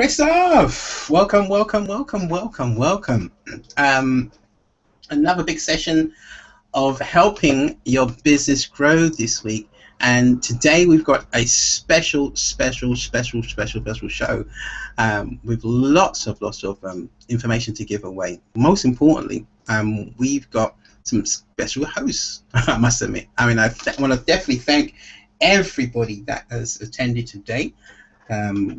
Great stuff. Welcome, welcome, welcome, welcome, welcome. Another big session of helping your business grow this week. And today we've got a special show with lots of information to give away. Most importantly, we've got some special hosts, I must admit. I mean, I want to definitely thank everybody that has attended today.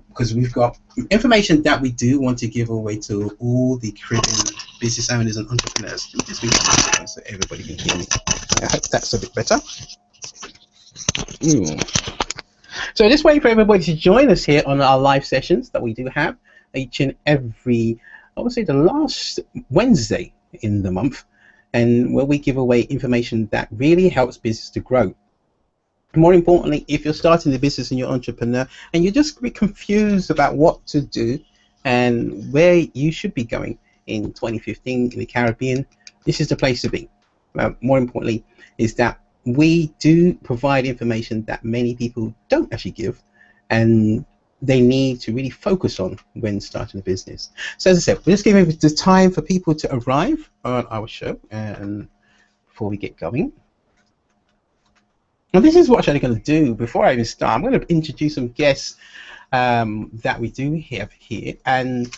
Because we've got information that we do want to give away to all the Caribbean business owners and entrepreneurs. Let me just read this so everybody can hear me. I hope that's a bit better. So just waiting for everybody to join us here on our live sessions that we do have each and every, I would say, the last Wednesday in the month, and where we give away information that really helps business to grow. More importantly, if you're starting the business and you're an entrepreneur and you're just confused about what to do and where you should be going in 2015 in the Caribbean, this is the place to be. More importantly is that we do provide information that many people don't actually give, and they need to really focus on when starting a business. So as I said, we're just giving the time for people to arrive on our show and before we get going. Now, this is what I'm going to do before I even start. I'm going to introduce some guests that we do have here, and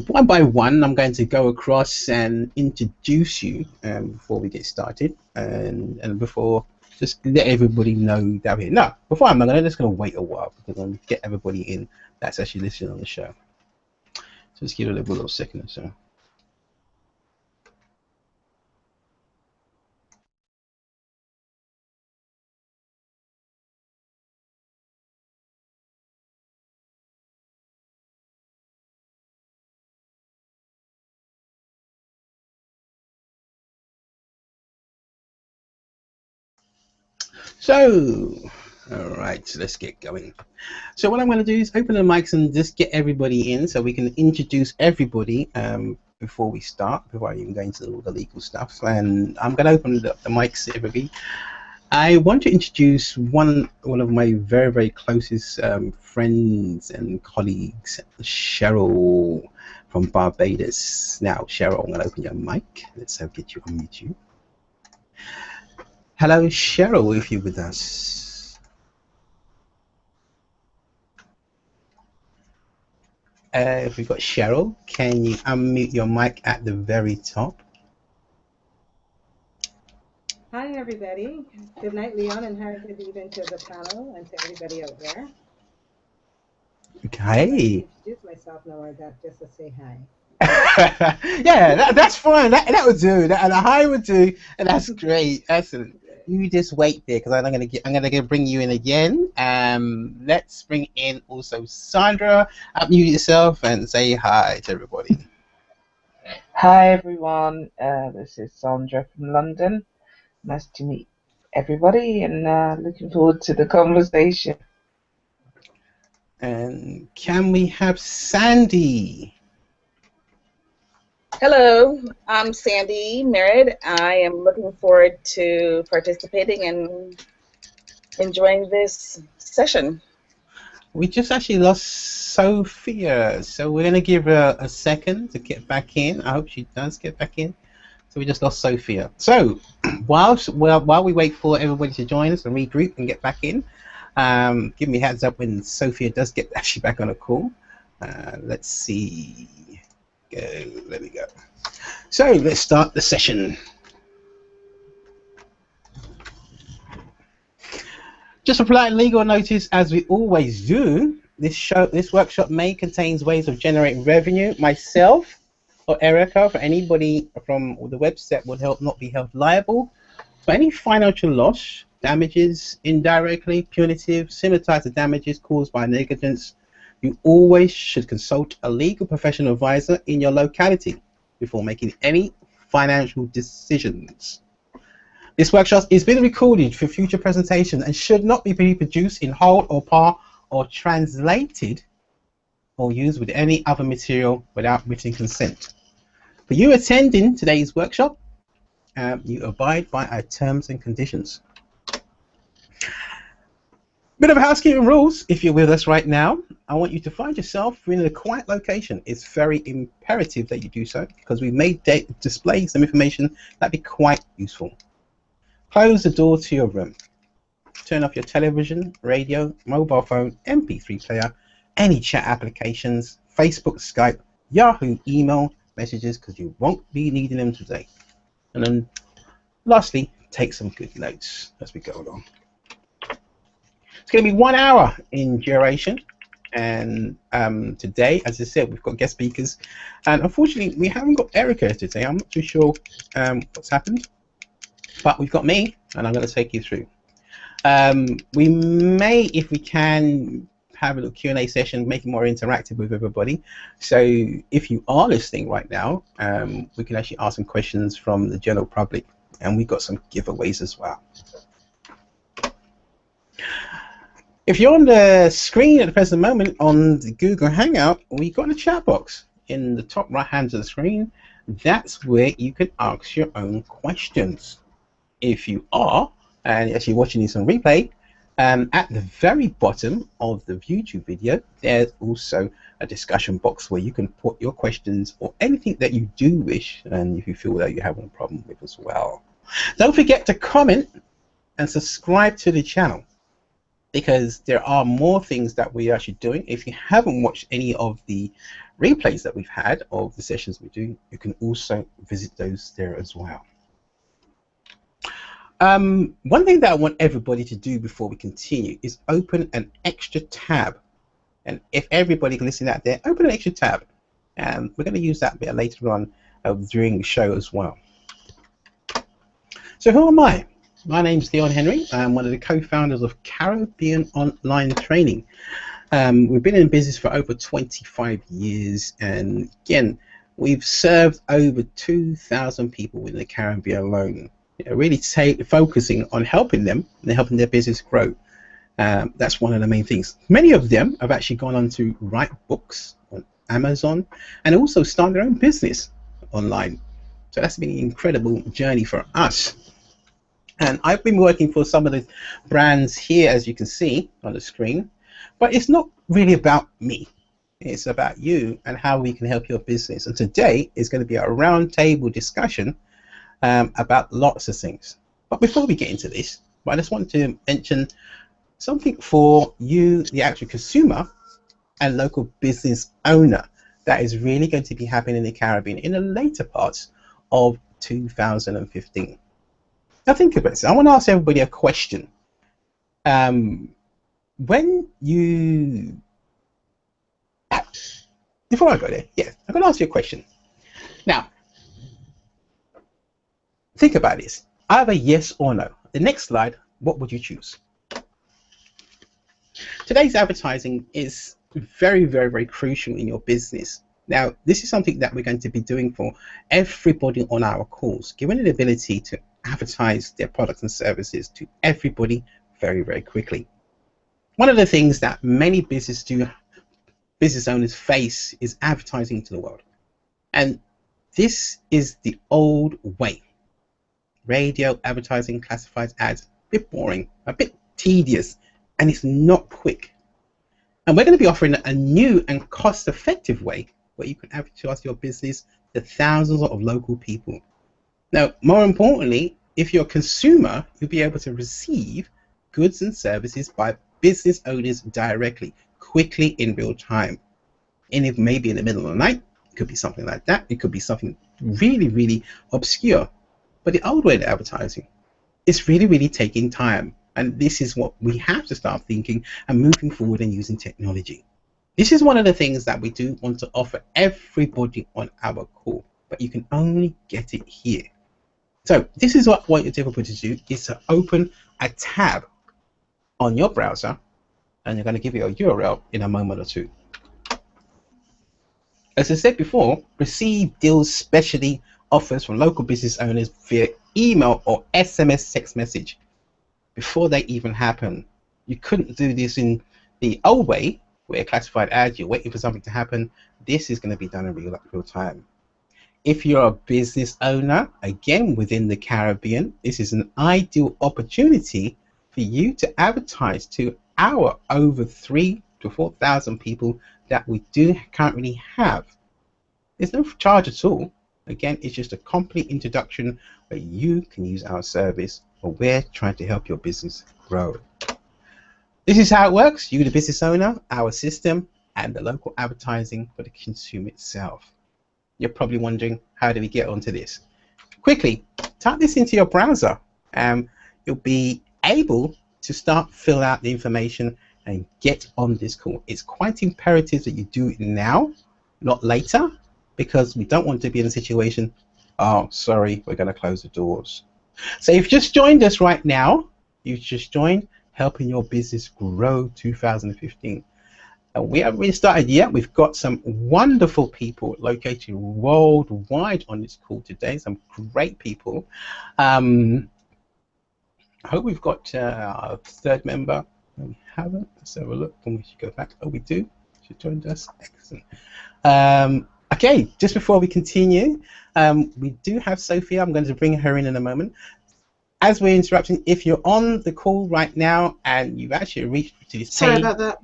one by one I'm going to go across and introduce you before we get started, and before just let everybody know that we're here. No, before I'm just going to wait a while because I'm going to get everybody in that's actually listening on the show. So just give it a little second or so. So, all right, so let's get going. So what I'm going to do is open the mics and just get everybody in so we can introduce everybody before we start, before I even go into all the legal stuff. And I'm going to open the mics to everybody. I want to introduce one of my very closest friends and colleagues, Cheryl from Barbados. Now, Cheryl, I'm going to open your mic. Let's get you, unmute you. Hello, Cheryl, if you're with us. If we've got Cheryl, can you unmute your mic at the very top? Hi, everybody. Good night, Leon, and hi, good evening to the panel and to everybody out there. Okay. I introduce myself now, or that just to say hi. Yeah, that's fine. That would do. And a hi would do, and that's great. Excellent. You just wait there because I'm gonna bring you in again. Let's bring in also Sandra. Unmute yourself and say hi to everybody. Hi everyone. This is Sandra from London. Nice to meet everybody, and looking forward to the conversation. And can we have Sandy? Hello, I'm Sandy Merritt. I am looking forward to participating and enjoying this session. We just actually lost Sophia, so we're going to give her a second to get back in. I hope she does get back in. So we just lost Sophia. So while we wait for everybody to join us and regroup and get back in, give me a heads up when Sophia does get actually back on a call. Let's see. There we go. So let's start the session. Just a polite legal notice, as we always do. This workshop may contain ways of generating revenue. Myself or Erica, for anybody from the website, would not be held liable for any financial loss, damages, indirectly punitive, similar types of damages caused by negligence. You always should consult a legal professional advisor in your locality before making any financial decisions. This workshop is being recorded for future presentation and should not be reproduced in whole or part or translated or used with any other material without written consent. For you attending today's workshop, you abide by our terms and conditions. Bit of housekeeping rules if you're with us right now. I want you to find yourself in a quiet location. It's very imperative that you do so because we've made display some information that'd be quite useful. Close the door to your room. Turn off your television, radio, mobile phone, MP3 player, any chat applications, Facebook, Skype, Yahoo email messages, because you won't be needing them today. And then lastly, take some good notes as we go along. It's going to be 1 hour in duration. And today, as I said, we've got guest speakers. And unfortunately, we haven't got Erica today. I'm not too sure what's happened. But we've got me, and I'm going to take you through. We may, if we can, have a little Q&A session, make it more interactive with everybody. So if you are listening right now, we can actually ask some questions from the general public, and we've got some giveaways as well. If you're on the screen at the present moment on the Google Hangout, we've got a chat box in the top right hand of the screen. That's where you can ask your own questions. If you are, and actually watching this on replay, at the very bottom of the YouTube video, there's also a discussion box where you can put your questions or anything that you do wish, and if you feel that you're having a problem with as well. Don't forget to comment and subscribe to the channel, because there are more things that we're actually doing. If you haven't watched any of the replays that we've had of the sessions we do, you can also visit those there as well. One thing that I want everybody to do before we continue is open an extra tab. And if everybody can listen out there, open an extra tab. And we're going to use that a bit later on during the show as well. So who am I? My name's Leon Henry. I'm one of the co-founders of Caribbean Online Training. We've been in business for over 25 years. And again, we've served over 2,000 people in the Caribbean alone. Really focusing on helping them and helping their business grow. That's one of the main things. Many of them have actually gone on to write books on Amazon and also start their own business online. So that's been an incredible journey for us. And I've been working for some of the brands here, as you can see on the screen, but it's not really about me. It's about you and how we can help your business. And today is going to be a roundtable discussion about lots of things. But before we get into this, I just want to mention something for you, the actual consumer and local business owner, that is really going to be happening in the Caribbean in the later parts of 2015. Now think about this. I want to ask everybody a question. When you... Before I go there, yeah, I'm going to ask you a question. Now, think about this. Either yes or no. The next slide, what would you choose? Today's advertising is very, very, very crucial in your business. Now, this is something that we're going to be doing for everybody on our calls, giving the ability to advertise their products and services to everybody very, very quickly. One of the things that many business owners face is advertising to the world. And this is the old way. Radio advertising, classified ads, a bit boring, a bit tedious, and it's not quick. And we're going to be offering a new and cost-effective way where you can advertise your business to thousands of local people. Now, more importantly, if you're a consumer, you'll be able to receive goods and services by business owners directly, quickly, in real time. And if maybe in the middle of the night, it could be something like that. It could be something really, really obscure. But the old way of advertising is really, really taking time. And this is what we have to start thinking and moving forward and using technology. This is one of the things that we do want to offer everybody on our call, but you can only get it here. So this is what I want everybody to do, is to open a tab on your browser, and you're going to give you a URL in a moment or two. As I said before, receive deals, specialty offers from local business owners via email or SMS text message before they even happen. You couldn't do this in the old way, where classified ads, you're waiting for something to happen. This is going to be done in real time. If you're a business owner, again within the Caribbean, this is an ideal opportunity for you to advertise to our over 3 to 4,000 people that we do currently have. There's no charge at all. Again, it's just a complete introduction where you can use our service, or we're trying to help your business grow. This is how it works. You, the business owner, our system, and the local advertising for the consumer itself. You're probably wondering, how do we get onto this? Quickly, type this into your browser. You'll be able to start fill out the information and get on this call. It's quite imperative that you do it now, not later, because we don't want to be in a situation, oh, sorry, we're going to close the doors. So if you've just joined us right now, you've just joined Helping Your Business Grow 2015. And we haven't really started yet. We've got some wonderful people located worldwide on this call today, some great people. I hope we've got our third member. No, we haven't. Let's have a look. When we should go back. Oh, we do. She joined us. Excellent. Okay, just before we continue, we do have Sophia. I'm going to bring her in a moment. As we're interrupting, if you're on the call right now and you've actually reached to this Sorry page, about that.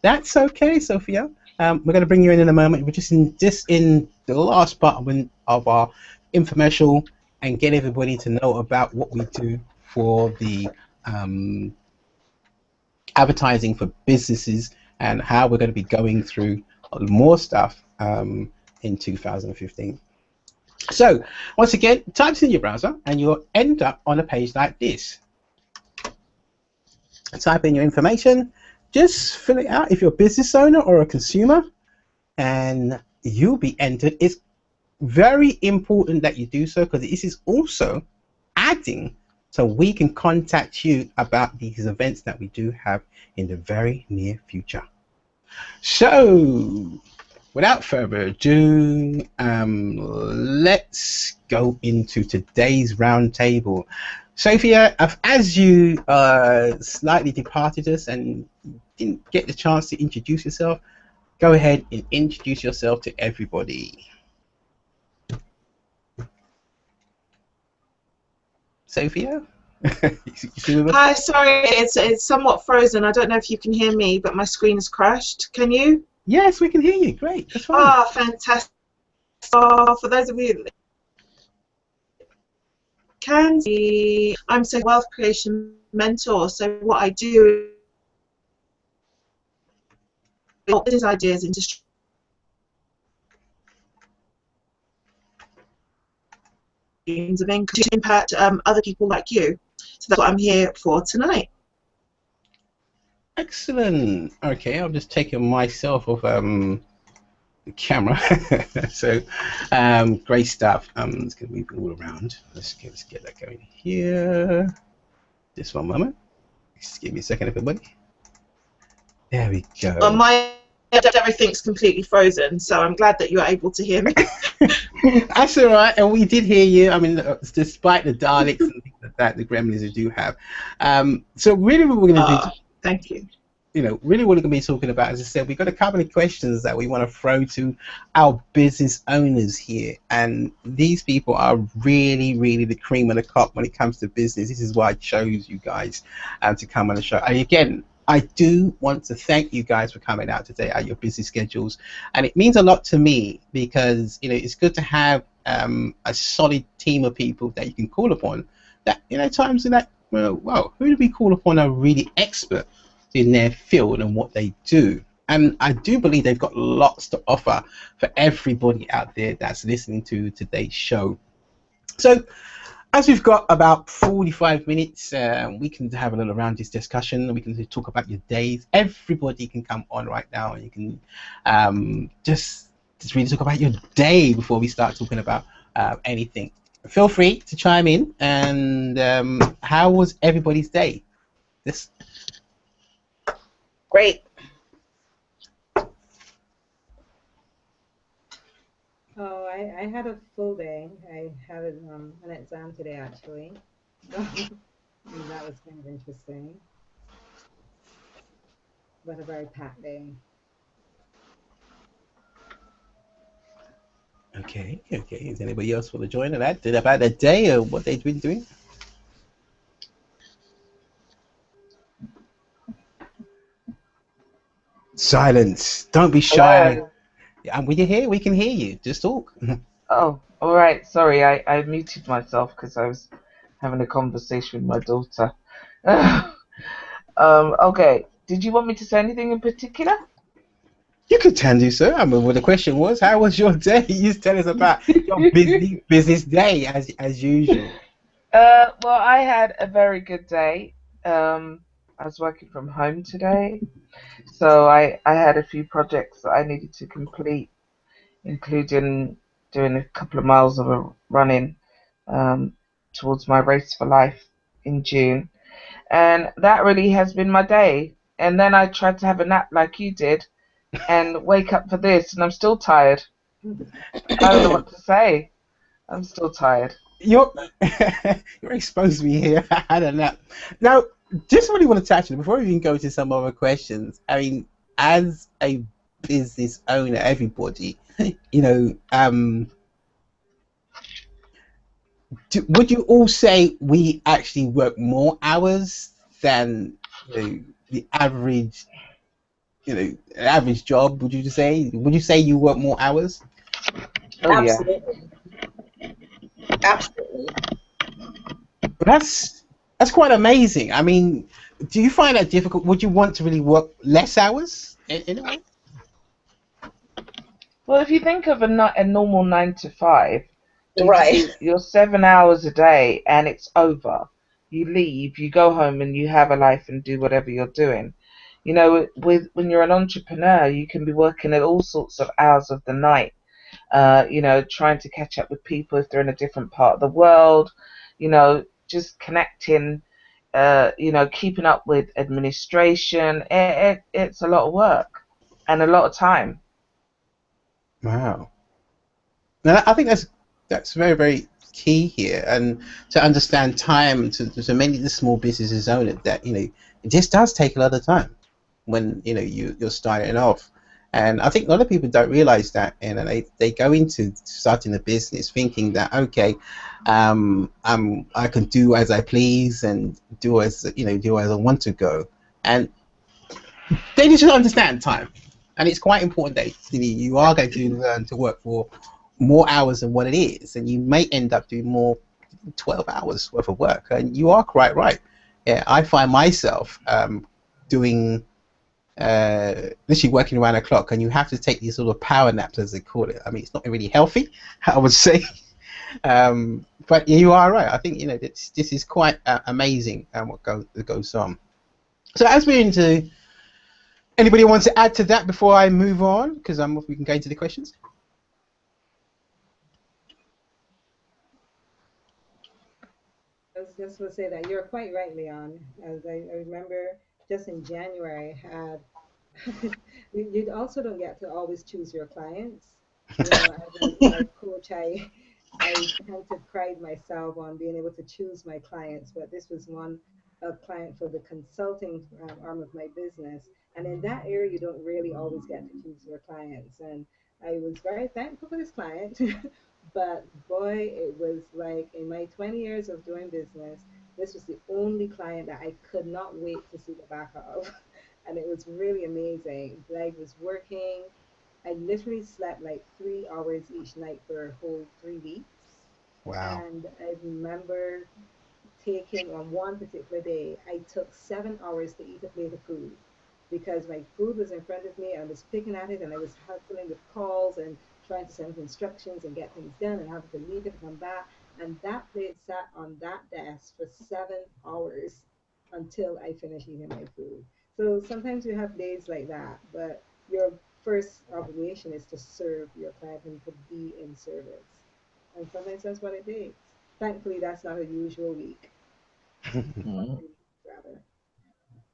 that's okay, Sophia. We're going to bring you in a moment. We're just in the last part of our infomercial and get everybody to know about what we do for the advertising for businesses and how we're going to be going through more stuff in 2015. So once again, type it in your browser and you'll end up on a page like this. Type in your information, just fill it out if you're a business owner or a consumer, and you'll be entered. It's very important that you do so, because this is also adding so we can contact you about these events that we do have in the very near future. So without further ado, let's go into today's roundtable. Sophia, as you slightly departed us and didn't get the chance to introduce yourself, go ahead and introduce yourself to everybody. Sophia? Hi, sorry, it's somewhat frozen. I don't know if you can hear me, but my screen has crashed. Can you? Yes, we can hear you. Great. That's fine. Ah, fantastic. For those of you that can see, I'm a wealth creation mentor. So what I do is business ideas into streams of income to impact other people like you. So that's what I'm here for tonight. Excellent. Okay, I'm just taking myself off the camera. So great stuff. It's gonna move all around. Let's get that going here. Just one moment. Just give me a second, everybody. There we go. On my end, everything's completely frozen, so I'm glad that you are able to hear me. That's all right, and we did hear you. I mean, despite the Daleks and things like that, the gremlins we do have. So really what we're going to do... Thank you. You know, really what we're going to be talking about, as I said, we've got a couple of questions that we want to throw to our business owners here. And these people are really, really the cream of the crop when it comes to business. This is why I chose you guys to come on the show. And again, I do want to thank you guys for coming out today at your busy schedules. And it means a lot to me because, you know, it's good to have a solid team of people that you can call upon. That, you know, times in that, well, who do we call upon are really expert in their field and what they do? And I do believe they've got lots to offer for everybody out there that's listening to today's show. So as we've got about 45 minutes, we can have a little around this discussion. We can talk about your days. Everybody can come on right now and you can just really talk about your day before we start talking about anything. Feel free to chime in. And how was everybody's day? Great. Oh, I had a full day. I had an exam today, actually. And that was kind of interesting. But a very packed day. Okay. Is anybody else want to join in that? About their day or what they've been doing? Silence. Don't be shy. Hello. And when you're here, we can hear you. Just talk. Oh, all right. Sorry, I muted myself because I was having a conversation with my daughter. Okay. Did you want me to say anything in particular? You could tend to, sir. I mean, well, the question was, how was your day? You tell us about your busy business day as usual. Well, I had a very good day. I was working from home today, so I had a few projects that I needed to complete, including doing a couple of miles of a running um, towards my race for life in June, and that really has been my day. And then I tried to have a nap like you did, and wake up for this, and I'm still tired. I don't know what to say. I'm still tired. You're you're exposed me here. I don't know. Now, just really want to touch on before we even go to some other questions. I mean, as a business owner, everybody, you know, would you all say we actually work more hours than the average, average job? Would you say? Would you say you work more hours? Oh yeah. Absolutely. Absolutely. That's quite amazing. I mean, do you find that difficult? Would you want to really work less hours in a way? Well, if you think of a normal 9 to 5, Right. you're 7 hours a day and it's over. You leave, you go home, and you have a life and do whatever you're doing. You know, when you're an entrepreneur, you can be working at all sorts of hours of the night. Trying to catch up with people if they're in a different part of the world. Just connecting. Keeping up with administration. It's a lot of work and a lot of time. Wow. Now, I think that's very, very key here, and to understand time to many of the small businesses owner that it just does take a lot of time when you're starting off. And I think a lot of people don't realize that, and they go into starting a business thinking that okay, I can do as I please and do as I want to go, and they just don't understand time. And it's quite important that you are going to learn to work for more hours than what it is, and you may end up doing more 12 hours worth of work. And you are quite right. Yeah, I find myself doing literally working around the clock, and you have to take these sort of power naps, as they call it. I mean, it's not really healthy, I would say. But you are right. I think this is quite amazing what goes on. So as we're into, anybody wants to add to that before I move on? Because we can go into the questions. I was just going to say that you're quite right, Leon. As I remember, just in January, I had you also don't get to always choose your clients. As a life coach, I tend to pride myself on being able to choose my clients, but this was a client for the consulting arm of my business. And in that area, you don't really always get to choose your clients. And I was very thankful for this client, but boy, it was like in my 20 years of doing business, this was the only client that I could not wait to see the back of. And it was really amazing. I was working, I literally slept like 3 hours each night for a whole 3 weeks. Wow. And I remember taking on one particular day, I took 7 hours to eat a plate of food because my food was in front of me. I was picking at it and I was hustling with calls and trying to send instructions and get things done and having to leave it to come back. And that plate sat on that desk for 7 hours until I finished eating my food. So sometimes you have days like that, but your first obligation is to serve your client and to be in service. And sometimes that's what it takes. Thankfully, that's not a usual week. Rather.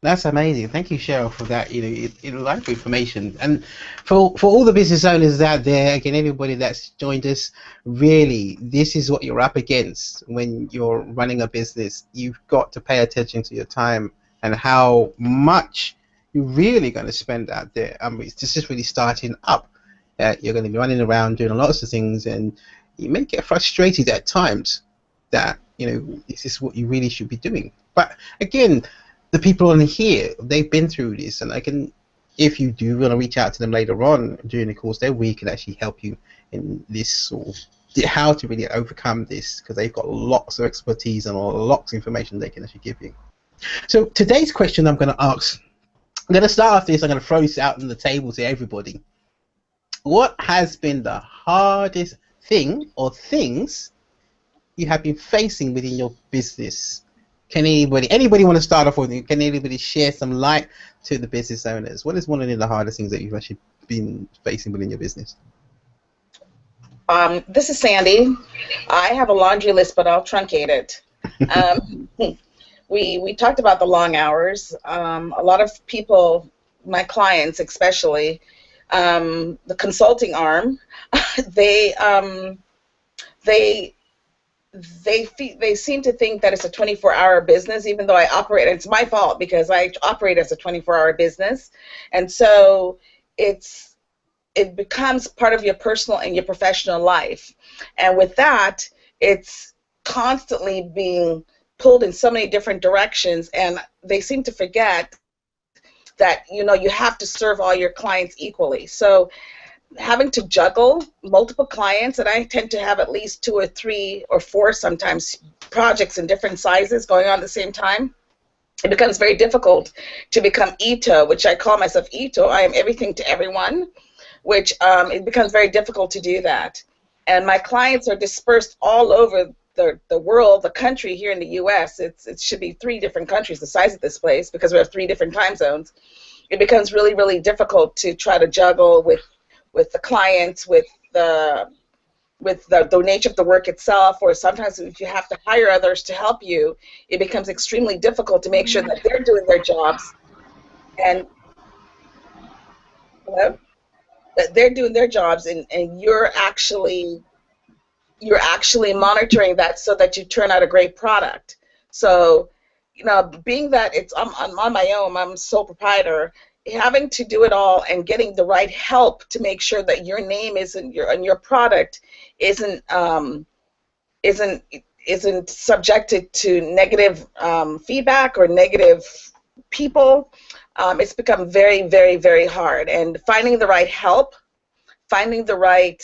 That's amazing. Thank you, Cheryl, for that. A lot of information, and for all the business owners out there, again, everybody that's joined us, really, this is what you're up against when you're running a business. You've got to pay attention to your time and how much you're really going to spend out there. It's just really starting up. You're going to be running around doing lots of things, and you may get frustrated at times that this is what you really should be doing. But again, the people on here, they've been through this, and I can if you do want to reach out to them later on during the course, then we can actually help you in this sort of how to really overcome this, because they've got lots of expertise and lots of information they can actually give you. So today's question I'm going to ask, I'm going to start off this, I'm going to throw this out on the table to everybody. What has been the hardest thing or things you have been facing within your business? Can anybody want to start off with? Can anybody share some light to the business owners? What is one of the hardest things that you've actually been facing within your business? This is Sandy. I have a laundry list, but I'll truncate it. We talked about the long hours. A lot of people, my clients especially, the consulting arm, they seem to think that it's a 24-hour business, even though I operate. It's my fault because I operate as a 24-hour business, and so it becomes part of your personal and your professional life, and with that, it's constantly being pulled in so many different directions, and they seem to forget that you have to serve all your clients equally. So having to juggle multiple clients, and I tend to have at least 2 or 3 or 4 sometimes projects in different sizes going on at the same time, it becomes very difficult to become Ito, which I call myself Ito. I am everything to everyone, which it becomes very difficult to do that. And my clients are dispersed all over the world, the country. Here in the U.S., it should be 3 different countries the size of this place because we have 3 different time zones. It becomes really, really difficult to try to juggle with the clients, with the nature of the work itself, or sometimes if you have to hire others to help you, it becomes extremely difficult to make sure that they're doing their jobs and that they're doing their jobs, and you're actually monitoring that so that you turn out a great product. So, being that I'm on my own, I'm sole proprietor, having to do it all and getting the right help to make sure that your name and your product isn't subjected to negative feedback or negative people, it's become very, very, very hard. And finding the right help, finding the right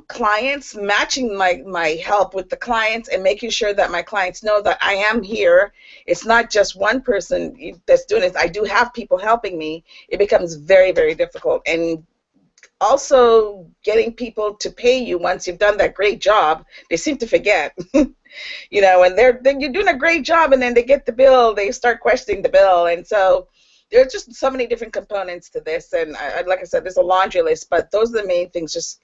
clients, matching my help with the clients, and making sure that my clients know that I am here. It's not just one person that's doing it. I do have people helping me. It becomes very, very difficult. And also getting people to pay you once you've done that great job, they seem to forget. And you're doing a great job, and then they get the bill, they start questioning the bill. And so there's just so many different components to this. And like I said, there's a laundry list, but those are the main things. Just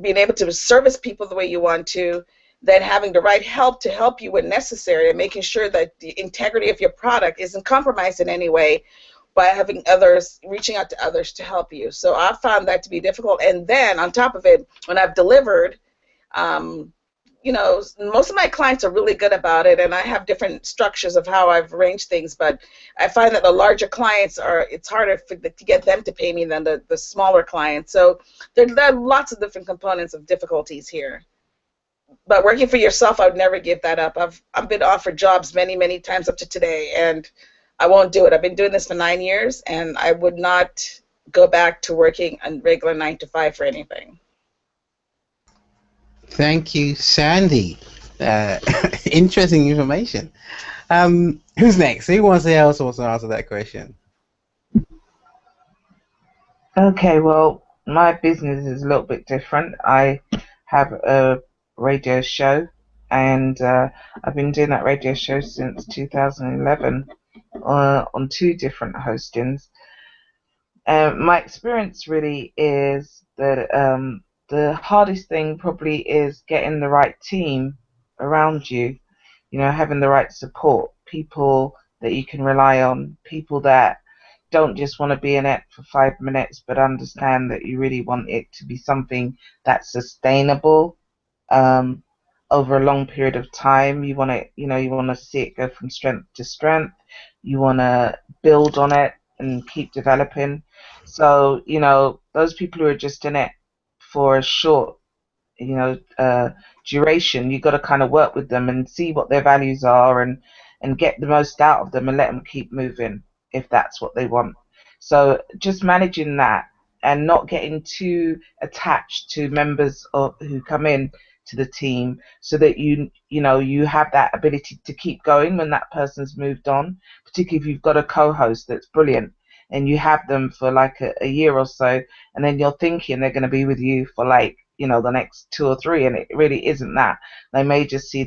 being able to service people the way you want to, then having the right help to help you when necessary, and making sure that the integrity of your product isn't compromised in any way by having others, reaching out to others to help you. So I found that to be difficult. And then on top of it, when I've delivered, most of my clients are really good about it, and I have different structures of how I've arranged things, but I find that the larger clients it's harder to get them to pay me than the smaller clients. So there are lots of different components of difficulties here. But working for yourself, I would never give that up. I've been offered jobs many, many times up to today, and I won't do it. I've been doing this for 9 years, and I would not go back to working a regular 9 to 5 for anything. Thank you, Sandy. Interesting information. Who's next? Who wants to answer that question? Okay, well, my business is a little bit different. I have a radio show, and I've been doing that radio show since 2011 on 2 different hostings. My experience really is that the hardest thing probably is getting the right team around you, having the right support, people that you can rely on, people that don't just want to be in it for 5 minutes, but understand that you really want it to be something that's sustainable over a long period of time. You want to see it go from strength to strength. You want to build on it and keep developing. So, those people who are just in it for a short, duration, you got to kind of work with them and see what their values are and get the most out of them and let them keep moving if that's what they want. So just managing that and not getting too attached to members of who come in to the team, so that you have that ability to keep going when that person's moved on, particularly if you've got a co-host that's brilliant and you have them for like a year or so, and then you're thinking they're going to be with you for like the next 2 or 3, and it really isn't that. They may just have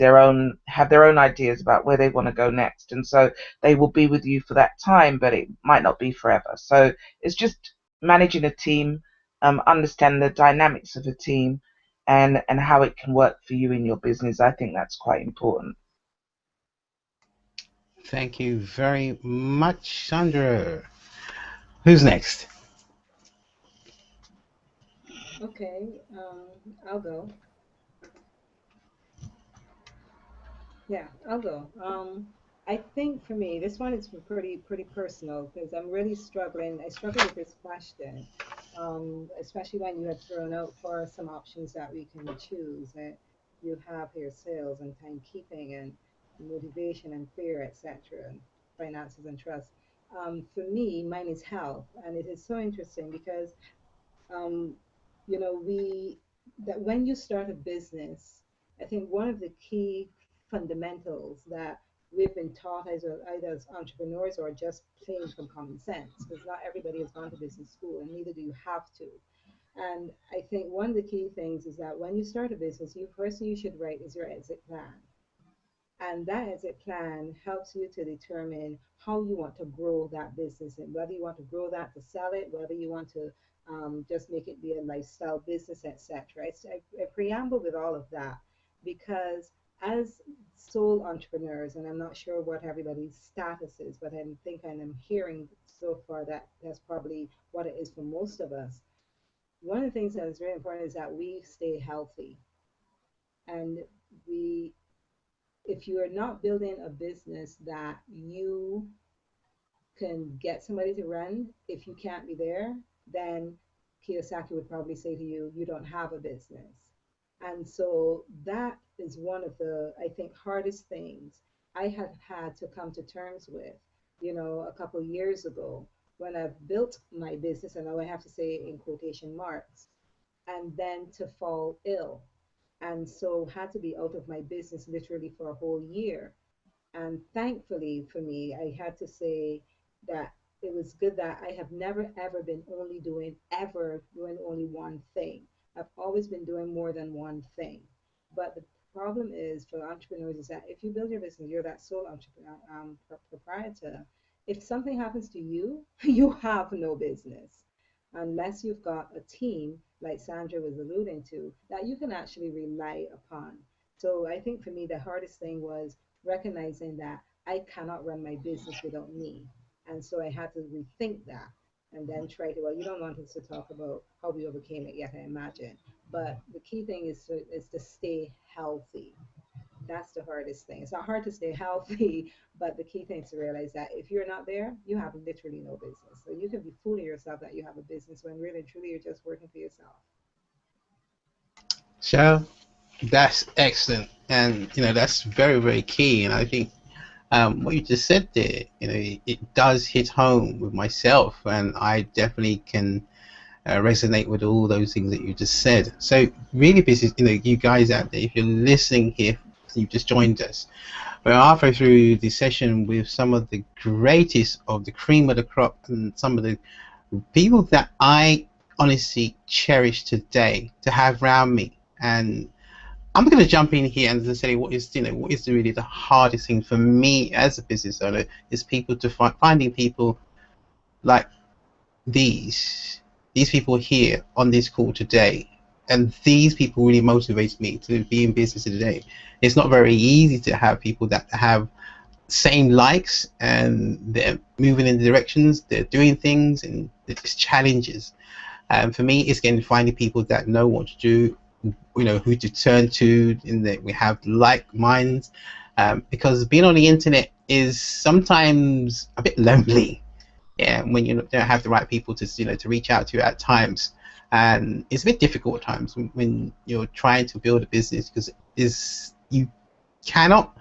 their own ideas about where they want to go next, and so they will be with you for that time, but it might not be forever. So it's just managing a team, understand the dynamics of a team, and how it can work for you in your business. I think that's quite important. Thank you very much, Sandra. Who's next? Okay, I'll go. Yeah, I'll go. I think for me, this one is pretty personal because I'm really struggling. I struggle with this question, especially when you had thrown out for some options that we can choose. You have here sales and timekeeping and motivation and fear, etc., and finances and trust. For me, mine is health, and it is so interesting because um, we that when you start a business, I think one of the key fundamentals that we've been taught either as entrepreneurs or just plain from common sense, because not everybody has gone to business school, and neither do you have to. And I think one of the key things is that when you start a business, you first thing you should write is your exit plan, and that exit plan helps you to determine how you want to grow that business and whether you want to grow that to sell it, whether you want to just make it be a lifestyle business, etc. I preamble with all of that because as sole entrepreneurs, and I'm not sure what everybody's status is, but I think I'm hearing so far that that's probably what it is for most of us. One of the things that is very important is that we stay healthy, and we if you are not building a business that you can get somebody to run, if you can't be there, then Kiyosaki would probably say to you, you don't have a business. And so that is one of the, I think, hardest things I have had to come to terms with, a couple of years ago when I've built my business, and now I have to say in quotation marks, and then to fall ill, and so had to be out of my business literally for a whole year. And thankfully for me, I had to say that it was good that I have never ever been ever doing only one thing. I've always been doing more than one thing. But the problem is for entrepreneurs is that if you build your business, you're that sole entrepreneur, proprietor. If something happens to you, you have no business unless you've got a team like Sandra was alluding to that you can actually rely upon. So I think for me, the hardest thing was recognizing that I cannot run my business without me. And so I had to rethink that and then try to, well, you don't want us to talk about how we overcame it yet, I imagine. But the key thing is to stay healthy. That's the hardest thing. It's not hard to stay healthy, but the key thing is to realize that if you're not there, you have literally no business. So you can be fooling yourself that you have a business when really truly you're just working for yourself. So that's excellent, and that's very, very key. And I think what you just said there, it does hit home with myself, and I definitely can resonate with all those things that you just said. So really, business, you guys out there, if you're listening here, you've just joined us. We're halfway through the session with some of the greatest of the cream of the crop and some of the people that I honestly cherish today to have around me. And I'm going to jump in here and say what is really the hardest thing for me as a business owner is people to finding people like these people here on this call today, and these people really motivate me to be in business today. It's not very easy to have people that have same likes and they're moving in directions, they're doing things, and there's challenges. For me, it's getting finding people that know what to do, who to turn to, in that we have like minds, because being on the internet is sometimes a bit lonely. Yeah, when you don't have the right people to reach out to at times, and it's a bit difficult at times when you're trying to build a business, because you cannot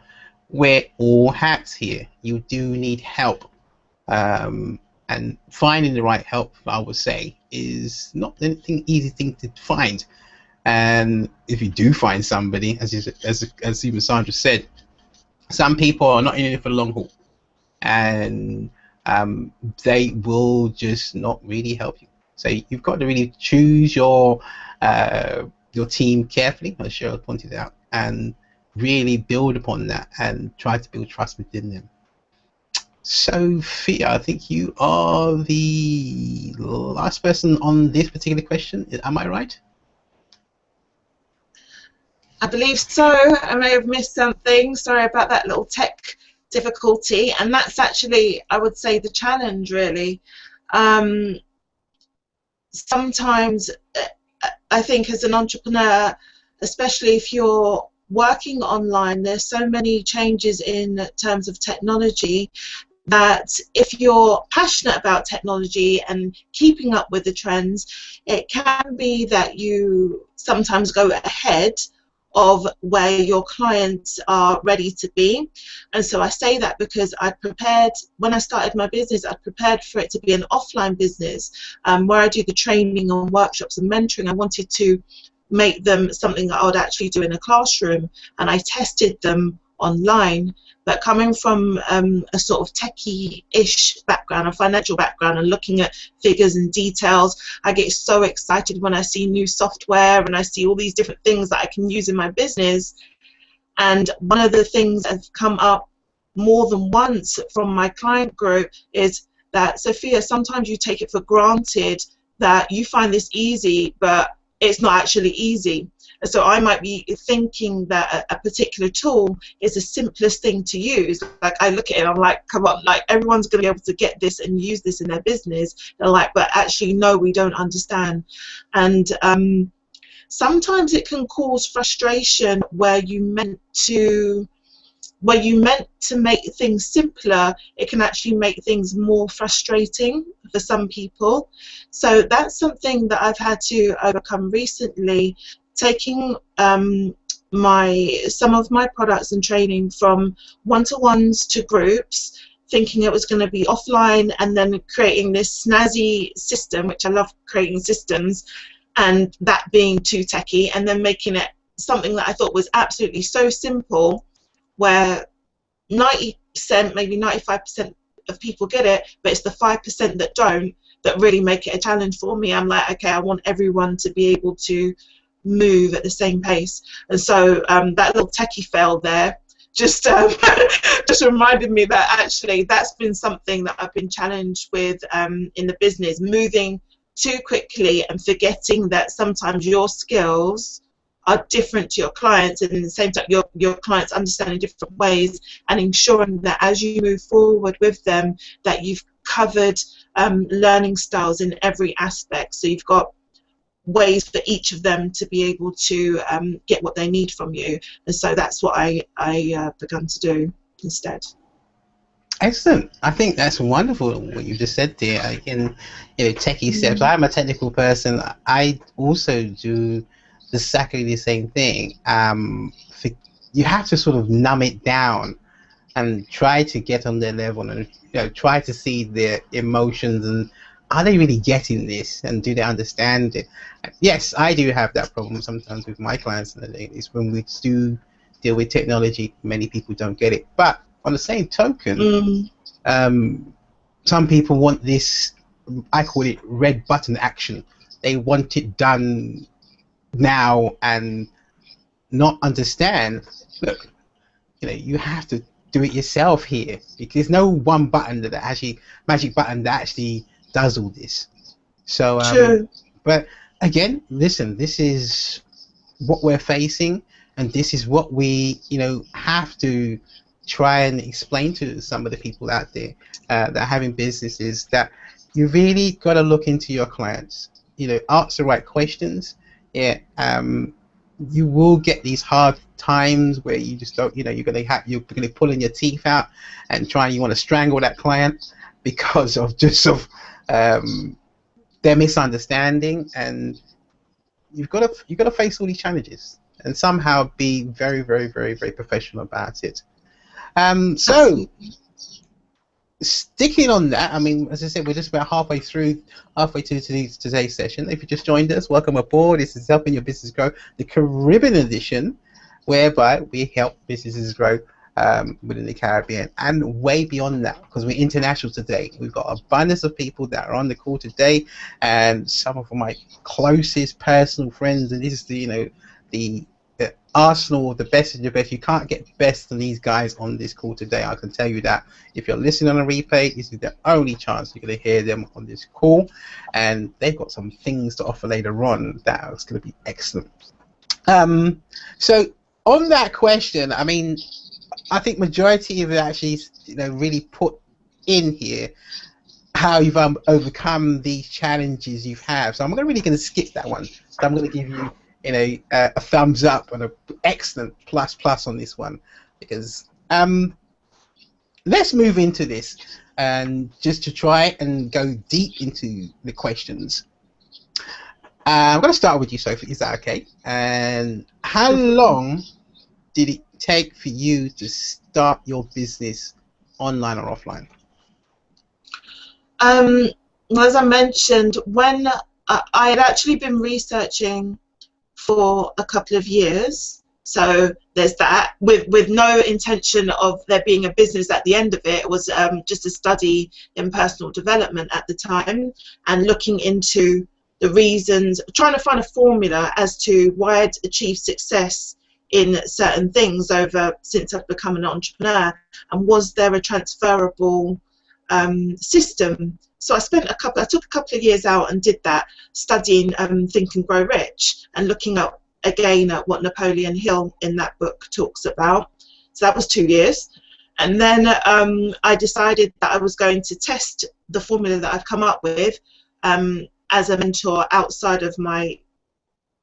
wear all hats here. You do need help. And finding the right help, I would say, is not anything easy thing to find. And if you do find somebody, as even Sandra said, some people are not in it for the long haul, and they will just not really help you. So you've got to really choose your team carefully, as Cheryl pointed out, and really build upon that and try to build trust within them. Sophia, I think you are the last person on this particular question. Am I right? I believe so. I may have missed something. Sorry about that little tech difficulty. And that's actually, I would say, the challenge, really. Sometimes I think as an entrepreneur, especially if you're working online, there's so many changes in terms of technology that if you're passionate about technology and keeping up with the trends, it can be that you sometimes go ahead of where your clients are ready to be. And so I say that because I prepared, when I started my business, I prepared for it to be an offline business where I do the training and workshops and mentoring. I wanted to make them something that I would actually do in a classroom, and I tested them online. But coming from a sort of techie-ish background, a financial background, and looking at figures and details, I get so excited when I see new software and I see all these different things that I can use in my business. And one of the things that's come up more than once from my client group is that, Sophia, sometimes you take it for granted that you find this easy, but it's not actually easy. And so I might be thinking that a particular tool is the simplest thing to use. Like I look at it and I'm like, come on, like everyone's going to be able to get this and use this in their business. They're like, but actually, no, we don't understand. And sometimes it can cause frustration where you meant to make things simpler, it can actually make things more frustrating for some people. So that's something that I've had to overcome recently, taking some of my products and training from one-to-ones to groups, thinking it was going to be offline, and then creating this snazzy system, which I love creating systems, and that being too techy, and then making it something that I thought was absolutely so simple, where 90%, maybe 95% of people get it, but it's the 5% that don't that really make it a challenge for me. I'm like, okay, I want everyone to be able to move at the same pace. And so that little techie fail there just just reminded me that actually that's been something that I've been challenged with in the business, moving too quickly and forgetting that sometimes your skills are different to your clients, and at the same time your clients understand in different ways, and ensuring that as you move forward with them that you've covered learning styles in every aspect, so you've got ways for each of them to be able to get what they need from you. And so that's what I begun to do instead. Excellent. I think that's wonderful what you just said there. Again, techie steps. I'm a technical person. I also do exactly the same thing. You have to sort of numb it down and try to get on their level, and try to see their emotions, and are they really getting this, and do they understand it? Yes, I do have that problem sometimes with my clients, and it's when we do deal with technology, many people don't get it. But on the same token, some people want this, I call it red button action. They want it done now and not understand, look, you have to do it yourself here, because there's no one button that actually, magic button that actually does all this. So but again, listen, this is what we're facing, and this is what we have to try and explain to some of the people out there that are having businesses, that you really got to look into your clients, ask the right questions. You will get these hard times where you just don't, you're going to pulling your teeth out and you want to strangle that client because of their misunderstanding, and you've got to face all these challenges and somehow be very, very, very, very professional about it. So sticking on that, I mean, as I said, we're just about halfway to today's session. If you just joined us, welcome aboard. This is Helping Your Business Grow, the Caribbean edition, whereby we help businesses grow within the Caribbean and way beyond that, because we're international today. We've got abundance of people that are on the call today, and some of my closest personal friends. And this is the Arsenal, the best of the best. You can't get best than these guys on this call today. I can tell you that. If you're listening on a replay, this is the only chance you're going to hear them on this call, and they've got some things to offer later on that is going to be excellent. So on that question, I mean, I think majority of it actually, really put in here how you've overcome these challenges you've had. So I'm really going to skip that one. So I'm going to give you, a thumbs up and an excellent plus on this one, because let's move into this and just to try and go deep into the questions. I'm going to start with you, Sophie. Is that okay? And how long did it take for you to start your business online or offline? Well, as I mentioned, when I had actually been researching for a couple of years, so there's that, with no intention of there being a business at the end of it. It was just a study in personal development at the time, and looking into the reasons, trying to find a formula as to why I'd achieved success in certain things since I've become an entrepreneur, and was there a transferable system. So I took a couple of years out and did that, studying Think and Grow Rich, and looking up again at what Napoleon Hill in that book talks about. So that was 2 years. And then I decided that I was going to test the formula that I've come up with as a mentor outside of my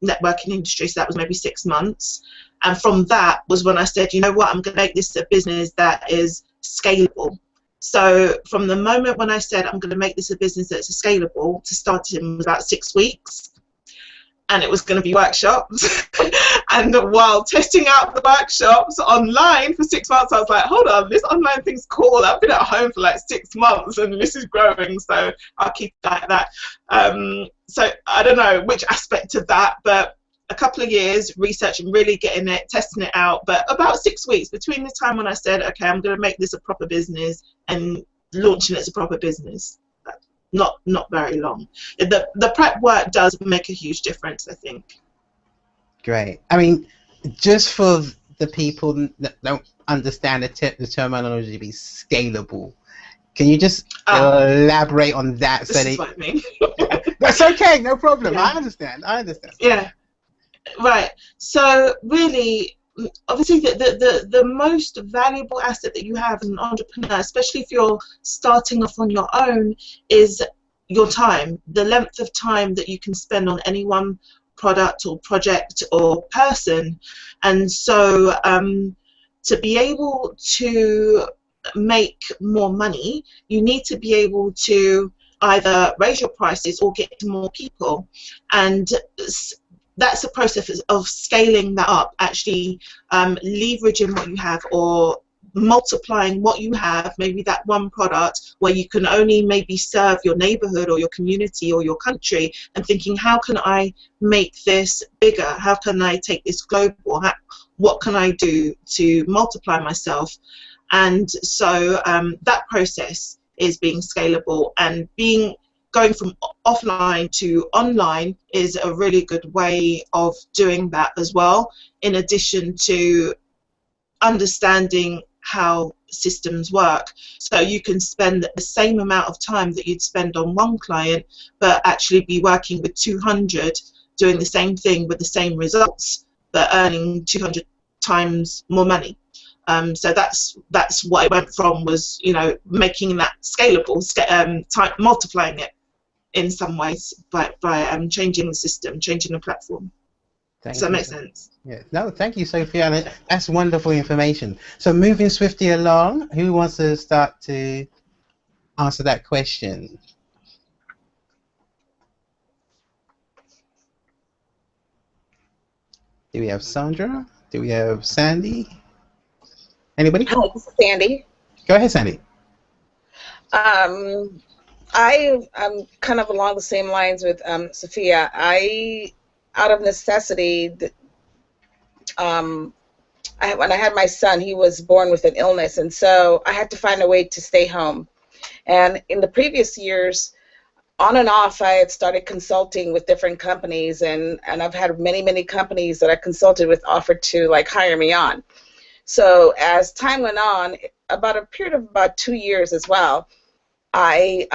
networking industry. So that was maybe 6 months. And from that was when I said, you know what, I'm going to make this a business that is scalable. So from the moment when I said I'm going to make this a business that's scalable, to start in about 6 weeks, and it was going to be workshops. And while testing out the workshops online for 6 months, I was like, hold on, this online thing's cool. I've been at home for like 6 months and this is growing, so I'll keep it like that. So I don't know which aspect of that, but a couple of years researching, really getting it, testing it out. But about 6 weeks between the time when I said, okay, I'm going to make this a proper business, and launching it as a proper business. Not very long. The prep work does make a huge difference, I think. Great. I mean, just for the people that don't understand the terminology, be scalable. Can you just elaborate on that? This is what I mean. That's okay, no problem. Yeah. I understand. Yeah. Right. So really, obviously, the most valuable asset that you have as an entrepreneur, especially if you're starting off on your own, is your time. The length of time that you can spend on any one product or project or person. And so to be able to make more money, you need to be able to either raise your prices or get to more people. And that's a process of scaling that up, actually leveraging what you have or multiplying what you have, maybe that one product where you can only maybe serve your neighborhood or your community or your country, and thinking, how can I make this bigger? How can I take this global? What can I do to multiply myself? And so that process is being scalable, and going from offline to online is a really good way of doing that as well, in addition to understanding how systems work. So you can spend the same amount of time that you'd spend on one client, but actually be working with 200, doing the same thing with the same results, but earning 200 times more money. So that's what it went from, was, you know, making that scalable, multiplying it in some ways by changing the system, changing the platform. Does that make sense? Yeah. No, thank you, Sophia. That's wonderful information. So moving swiftly along, who wants to start to answer that question? Do we have Sandra? Do we have Sandy? Anybody? Hi, this is Sandy. Go ahead, Sandy. Um, I'm kind of along the same lines with Sophia. Out of necessity, when I had my son, he was born with an illness, and so I had to find a way to stay home. And in the previous years, on and off, I had started consulting with different companies, and I've had many companies that I consulted with offered to like hire me on. So as time went on, about a period of about 2 years as well, I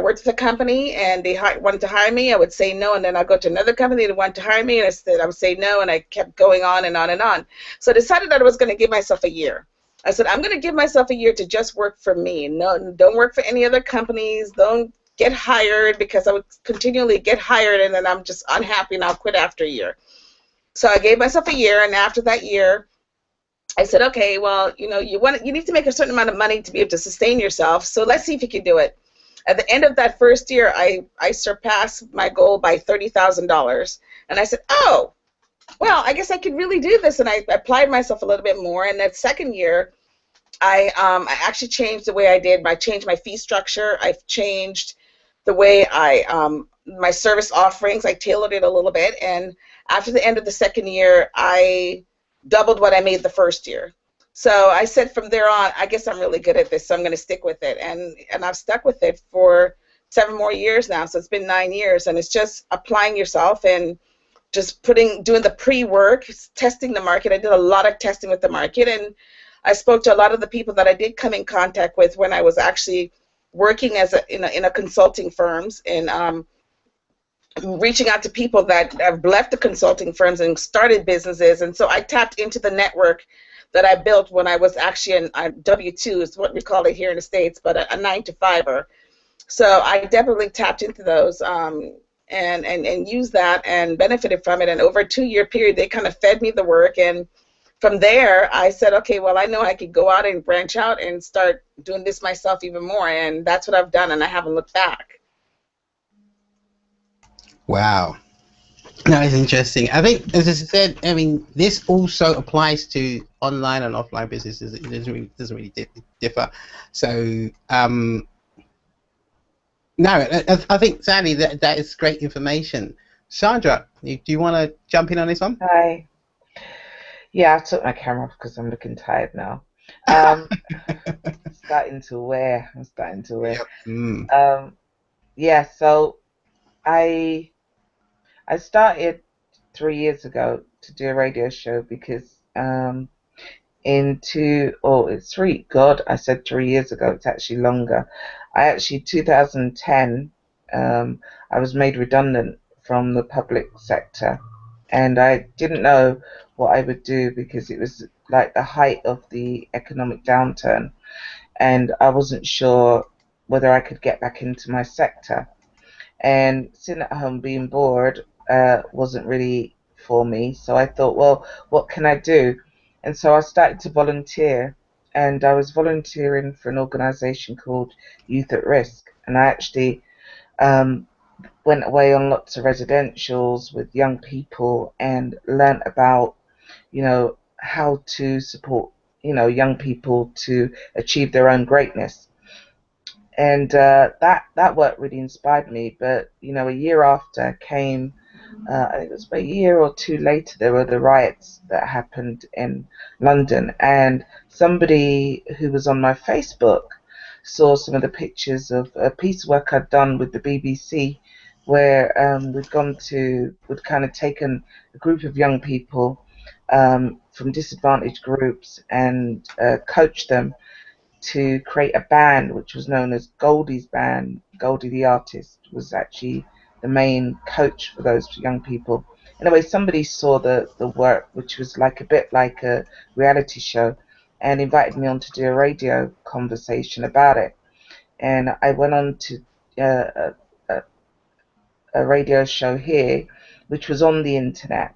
worked with a company and they wanted to hire me. I would say no, and then I'd go to another company that wanted to hire me, and I would say no, and I kept going on and on and on. So I decided that I was going to give myself a year. I said, I'm going to give myself a year to just work for me. No, don't work for any other companies. Don't get hired, because I would continually get hired and then I'm just unhappy and I'll quit after a year. So I gave myself a year, and after that year, I said, okay, well, you need to make a certain amount of money to be able to sustain yourself. So let's see if you can do it. At the end of that first year, I surpassed my goal by $30,000, and I said, oh, well, I guess I could really do this, and I applied myself a little bit more. And that second year, I actually changed the way I did. I changed my fee structure. I've changed the way my service offerings. I tailored it a little bit, and after the end of the second year, I doubled what I made the first year. So I said from there on, I guess I'm really good at this, so I'm going to stick with it. And I've stuck with it for 7 more years now, so it's been 9 years, and it's just applying yourself and just doing the pre-work, testing the market. I did a lot of testing with the market, and I spoke to a lot of the people that I did come in contact with when I was actually working in a consulting firms, and reaching out to people that have left the consulting firms and started businesses. And so I tapped into the network that I built when I was actually a W-2 is what we call it here in the States, but a 9-to-5er. So I definitely tapped into those and used that and benefited from it. And over a 2-year period, they kind of fed me the work. And from there, I said, okay, well, I know I could go out and branch out and start doing this myself even more. And that's what I've done, and I haven't looked back. Wow. No, it's interesting. I think, as I said, I mean, this also applies to online and offline businesses. It doesn't really differ. So, no, I think, Sandy, that is great information. Sandra, do you want to jump in on this one? Hi. Yeah, I took my camera off because I'm looking tired now. Starting to wear. Yep. Mm. Yeah, so I started 3 years ago to do a radio show because it's 3, God, I said 3 years ago, it's actually longer. 2010, I was made redundant from the public sector, and I didn't know what I would do because it was like the height of the economic downturn, and I wasn't sure whether I could get back into my sector. And sitting at home being bored wasn't really for me, so I thought, well, what can I do? And so I started to volunteer, and I was volunteering for an organization called Youth at Risk, and I actually went away on lots of residentials with young people and learnt about, how to support, young people to achieve their own greatness. And that work really inspired me. But a year after came, I think it was about a year or 2 later, there were the riots that happened in London, and somebody who was on my Facebook saw some of the pictures of a piece of work I'd done with the BBC, where we'd kind of taken a group of young people from disadvantaged groups and coached them to create a band which was known as Goldie's Band. Goldie the artist was actually the main coach for those young people. Anyway, somebody saw the work, which was like a bit like a reality show, and invited me on to do a radio conversation about it. And I went on to a radio show here, which was on the internet.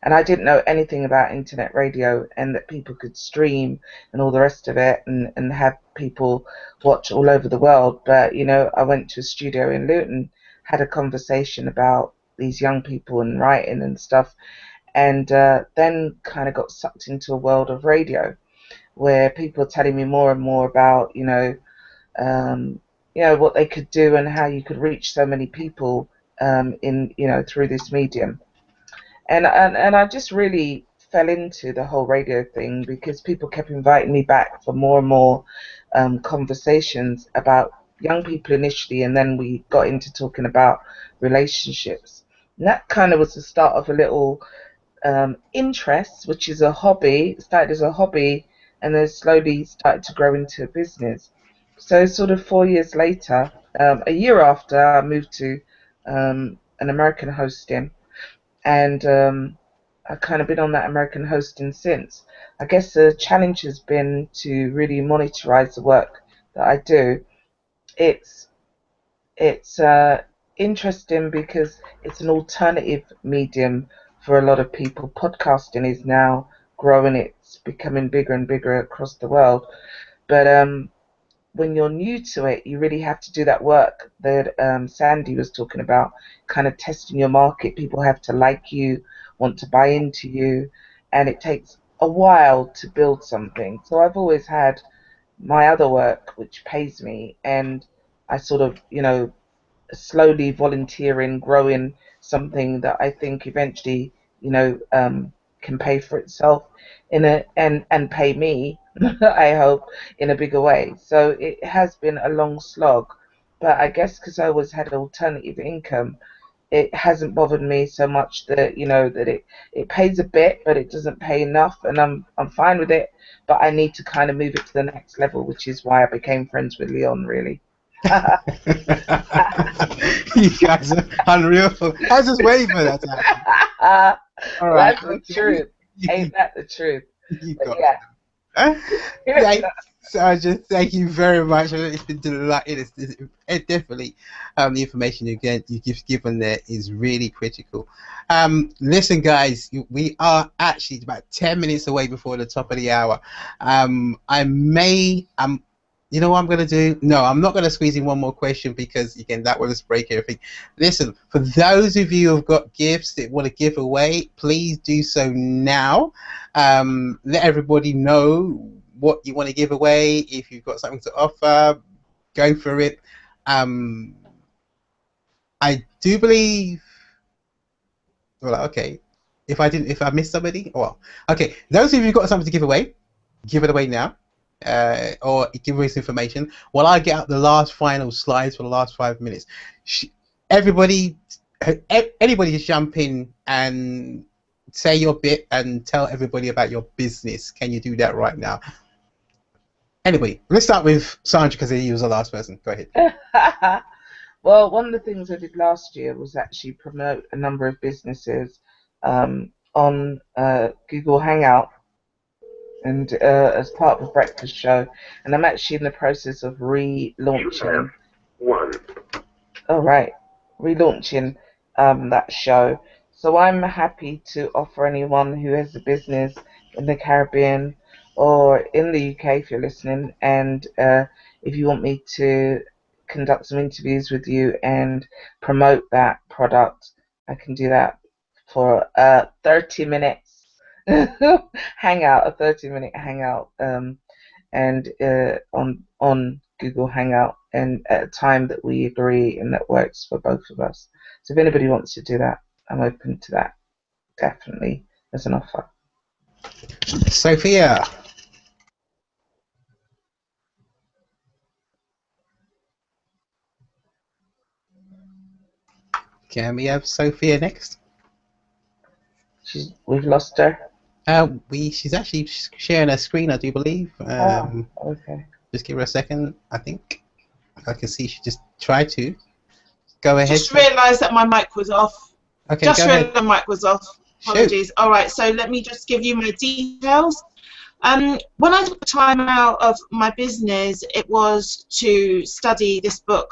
And I didn't know anything about internet radio and that people could stream and all the rest of it and have people watch all over the world. But, I went to a studio in Luton, had a conversation about these young people and writing and stuff, and then kind of got sucked into a world of radio where people are telling me more and more about, you know, what they could do and how you could reach so many people in, you know, through this medium. And I just really fell into the whole radio thing because people kept inviting me back for more and more conversations about young people initially, and then we got into talking about relationships. And that kind of was the start of a little interest, which is a hobby. It started as a hobby and then slowly started to grow into a business. So sort of 4 years later, a year after, I moved to an American hosting, and I've kind of been on that American hosting since. I guess the challenge has been to really monetize the work that I do. It's it's interesting because it's an alternative medium for a lot of people. Podcasting is now growing; it's becoming bigger and bigger across the world. But when you're new to it, you really have to do that work that Sandy was talking about, kind of testing your market. People have to like you, want to buy into you, and it takes a while to build something. So I've always had my other work, which pays me, and I sort of, you know, slowly volunteering, growing something that I think eventually, you know, can pay for itself in a and pay me, I hope, in a bigger way. So it has been a long slog, but I guess because I always had alternative income, it hasn't bothered me so much that, you know, that it pays a bit, but it doesn't pay enough, and I'm fine with it. But I need to kind of move it to the next level, which is why I became friends with Leon, really. You guys are unreal. I was just waiting for that to happen. All right. That's the truth. Ain't that the truth? You But got yeah. it. Sergeant, thank you very much. It's been delightful. It's definitely the information you've given there is really critical. Listen, guys, we are actually about 10 minutes away before the top of the hour. You know what I'm going to do? No, I'm not going to squeeze in one more question because, again, that will just break everything. Listen, for those of you who've got gifts that want to give away, please do so now. Let everybody know what you want to give away. If you've got something to offer, go for it. I do believe... Well, okay. If I missed somebody, well, okay. Those of you who've got something to give away, give it away now. Or give us information while I get out the last final slides for the last 5 minutes. Anybody just jump in and say your bit and tell everybody about your business. Can you do that right now? Anyway, let's start with Sandra because he was the last person. Go ahead. Well, one of the things I did last year was actually promote a number of businesses on Google Hangout, and as part of a breakfast show, and I'm actually in the process of relaunching. Relaunching that show. So I'm happy to offer anyone who has a business in the Caribbean or in the UK, if you're listening, and if you want me to conduct some interviews with you and promote that product, I can do that for 30 minutes. Hangout, a 30-minute hangout, and on Google Hangout, and at a time that we agree and that works for both of us. So if anybody wants to do that, I'm open to that, definitely, as an offer. Sophia. Can we have Sophia next? We've lost her. She's actually sharing her screen, I do believe. Okay. Just give her a second. I think I can see she just tried to. Go ahead. Just realised that my mic was off. Okay, just go realised ahead. my mic was off. Apologies. Shoot. All right, so let me just give you my details. When I took time out of my business, it was to study this book,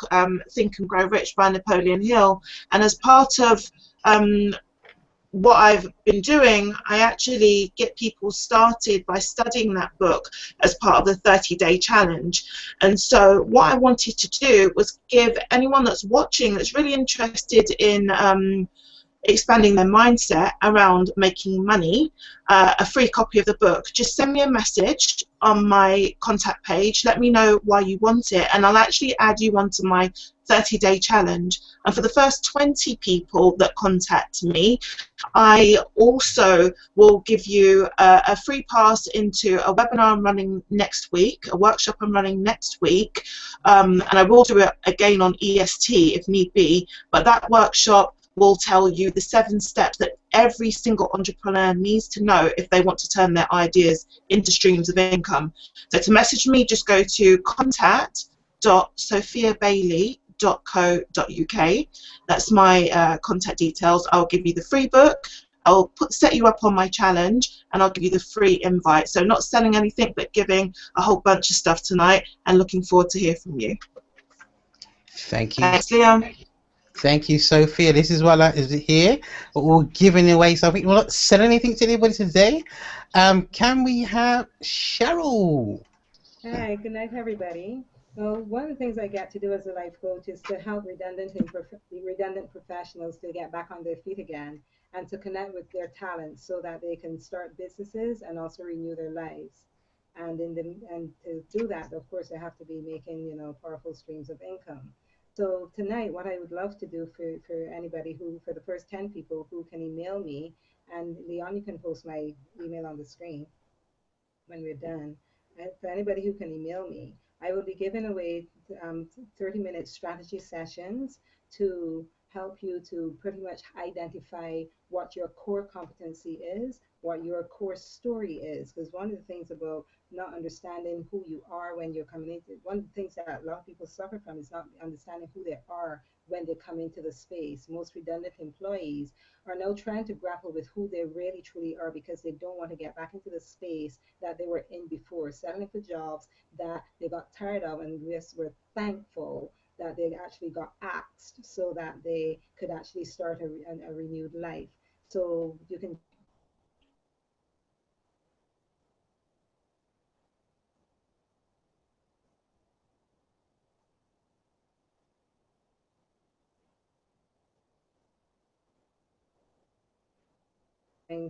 Think and Grow Rich by Napoleon Hill. And as part of what I've been doing, I actually get people started by studying that book as part of the 30-day challenge. And so what I wanted to do was give anyone that's watching that's really interested in expanding their mindset around making money a free copy of the book. Just send me a message on my contact page. Let me know why you want it, and I'll actually add you onto my 30-day challenge. And for the first 20 people that contact me, I also will give you a free pass into a webinar I'm running next week, a workshop I'm running next week, and I will do it again on EST if need be, but that workshop will tell you the 7 steps that every single entrepreneur needs to know if they want to turn their ideas into streams of income. So to message me, just go to contact.sophiabailey.co.uk. That's my contact details. I'll give you the free book, I'll set you up on my challenge, and I'll give you the free invite. So not selling anything, but giving a whole bunch of stuff tonight, and looking forward to hear from you. Thank you. Thanks, Leon. Thank you, Sophia. This is what is here. We're giving away something. We're not selling anything to anybody today. Can we have Cheryl? Hi, good night, everybody. Well, one of the things I get to do as a life coach is to help redundant professionals to get back on their feet again and to connect with their talents so that they can start businesses and also renew their lives. And to do that, of course, they have to be making, powerful streams of income. So tonight, what I would love to do for anybody for the first 10 people who can email me, and Leon, you can post my email on the screen when we're done. And for anybody who can email me, I will be giving away 30-minute strategy sessions to help you to pretty much identify what your core competency is, what your core story is. Because one of the things about not understanding who you are when you're coming into, one of the things that a lot of people suffer from is not understanding who they are when they come into the space. Most redundant employees are now trying to grapple with who they really truly are because they don't want to get back into the space that they were in before, settling for jobs that they got tired of, and we're thankful that they actually got axed so that they could actually start a renewed life. So you can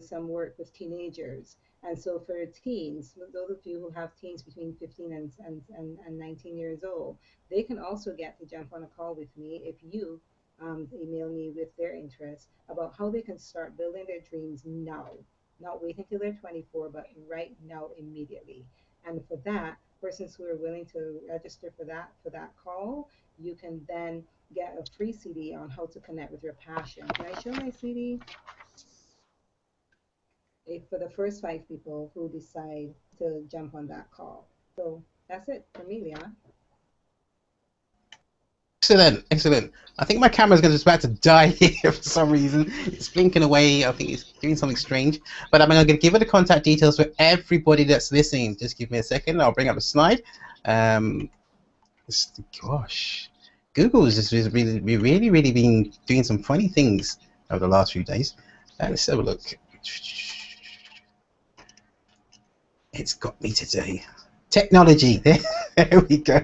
some work with teenagers. And so for teens, those of you who have teens between 15 and 19 years old, they can also get to jump on a call with me if you email me with their interest about how they can start building their dreams now, not wait until they're 24, but right now, immediately. And for that, persons who are willing to register for that call, you can then get a free CD on how to connect with your passion. Can I show my CD? For the first 5 people who decide to jump on that call. So that's it for me, Leon. Excellent, excellent. I think my camera's just about to die here for some reason. It's blinking away. I think it's doing something strange. But I'm going to give it the contact details for everybody that's listening. Just give me a second. I'll bring up a slide. Gosh, Google has just really been doing some funny things over the last few days. Let's have a look. It's got me today. Technology. There we go.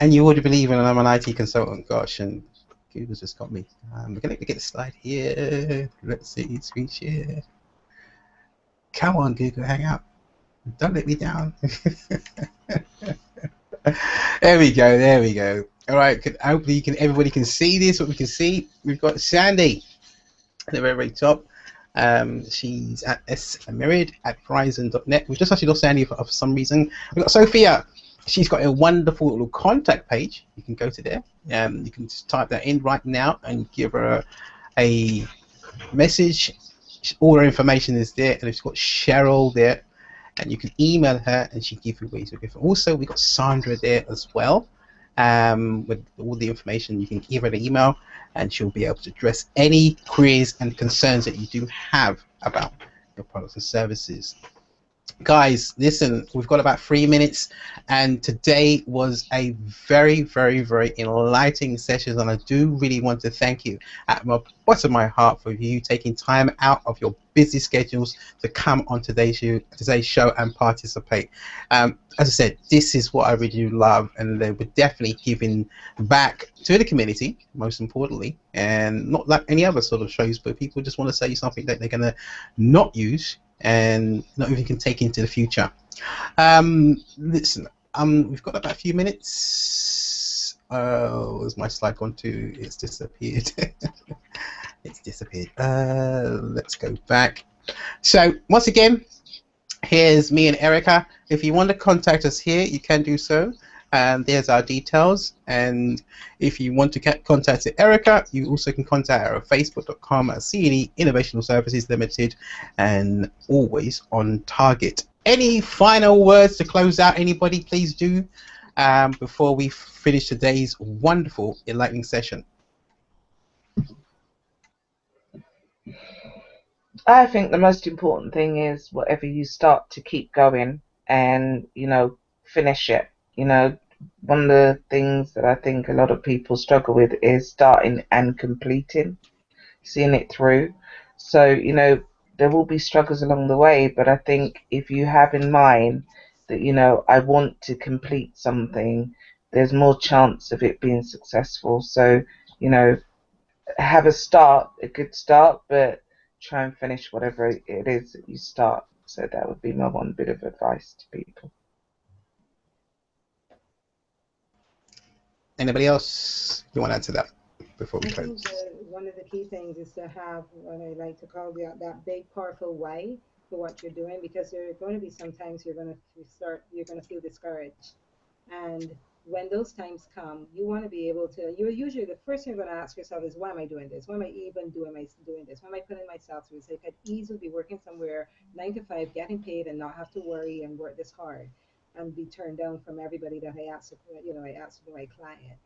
And you would believe in I'm an IT consultant. Gosh, and Google's just got me. We're going to get the slide here. Let's see, screen share. Come on, Google, hang out. Don't let me down. There we go. There we go. All right. Hopefully, everybody can see this. What we can see, we've got Sandy at the very top. She's at myriad@verizon.net. We've just actually lost Sandy for some reason. We've got Sophia. She's got a wonderful little contact page. You can go to there. You can just type that in right now and give her a message. All her information is there, and she's got Cheryl there, and you can email her, and she'll give you ways to give her. Also, we've got Sandra there as well, with all the information. You can give her an email, and she'll be able to address any queries and concerns that you do have about your products and services. Guys, listen, we've got about 3 minutes, and today was a very enlightening session, and I do really want to thank you at the bottom of my heart for you taking time out of your busy schedules to come on today's show and participate. As I said, this is what I really love, and they were definitely giving back to the community, most importantly, and not like any other sort of shows, but people just want to say something that they're going to not use and not even can take into the future. Listen, we've got about a few minutes. Where's my slide gone to? It's disappeared. It's disappeared. Let's go back. So once again, here's me and Erica. If you want to contact us here, you can do so. And there's our details. And if you want to contact Erica, you also can contact her at facebook.com at CNE Innovational Services Limited, and always on target. Any final words to close out? Anybody, please do, before we finish today's wonderful enlightening session. I think the most important thing is whatever you start to keep going and, you know, finish it. You know, one of the things that I think a lot of people struggle with is starting and completing, seeing it through. So, you know, there will be struggles along the way, but I think if you have in mind that, you know, I want to complete something, there's more chance of it being successful. So, you know, have a good start, but try and finish whatever it is that you start. So that would be my one bit of advice to people. Anybody else you want to add to that before we I close? think one of the key things is to have what I like to call that big, powerful why for what you're doing, because there are going to be sometimes you're going to feel discouraged, and when those times come, you want to be able to. You're usually the first thing you're going to ask yourself is, why am I doing this? Why am I even doing this? Why am I putting myself through this? I could easily be working somewhere 9 to 5, getting paid, and not have to worry and work this hard, and be turned down from everybody that I asked to my client.